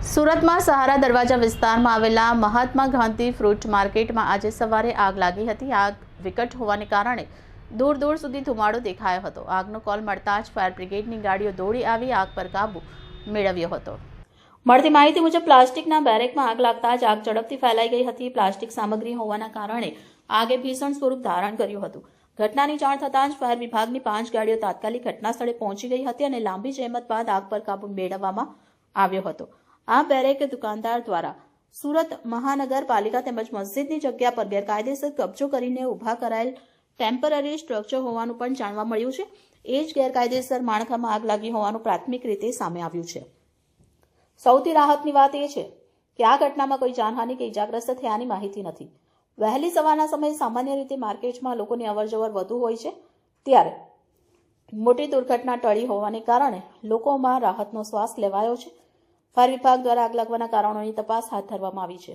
સુરતમાં સહારા દરવાજા વિસ્તારમાં આવેલા મહાત્મા ગાંધી ફ્રૂટ માર્કેટમાં આજે સવારે આગ લાગી હતી। આગ વિકટ હોવાને કારણે દૂર દૂર સુધી ધુમાડો દેખાયો હતો। આગનો કોલ મળતા જ ફાયર બ્રિગેડની ગાડીઓ દોડી આવી આગ પર કાબુ મેળવ્યો હતો। મળતી માહિતી મુજબ પ્લાસ્ટિકના બેરેકમાં આગ લાગતા જ આગ ઝડપથી ફેલાઈ ગઈ હતી। પ્લાસ્ટિક સામગ્રી હોવાના કારણે આગે ભીષણ સ્વરૂપ ધારણ કર્યું હતું। ઘટનાની જાણ થતાં જ ફાયર વિભાગની 5 ગાડીઓ તાત્કાલિક ઘટના સ્થળે પહોંચી ગઈ હતી અને લાંબી જહેમત બાદ આગ પર કાબુ મેળવવામાં આવ્યો હતો। આ બેરેક દુકાનદાર દ્વારા સુરત મહાનગરપાલિકા તેમજ મસ્જિદની જગ્યા પર ગેરકાયદેસર કબજો કરીને ઊભા કરાયેલ ટેમ્પરરી સ્ટ્રક્ચર હોવાનું પણ જાણવા મળ્યું છે। એ જ ગેરકાયદેસર માળખામાં આગ લાગી હોવાનું પ્રાથમિક રીતે સામે આવ્યું છે। સૌથી રાહતની વાત એ છે કે આ ઘટનામાં કોઈ જાનહાનિ કે ઇજાગ્રસ્ત થયાની માહિતી નથી। વહેલી સવારના સમયે સામાન્ય રીતે માર્કેટમાં લોકોની અવરજવર વધુ હોય છે, ત્યારે મોટી દુર્ઘટના ટળી હોવાને કારણે લોકોમાં રાહતનો શ્વાસ લેવાયો છે। ફાયર વિભાગ દ્વારા આગ લાગવાના કારણોની તપાસ હાથ ધરવામાં આવી છે।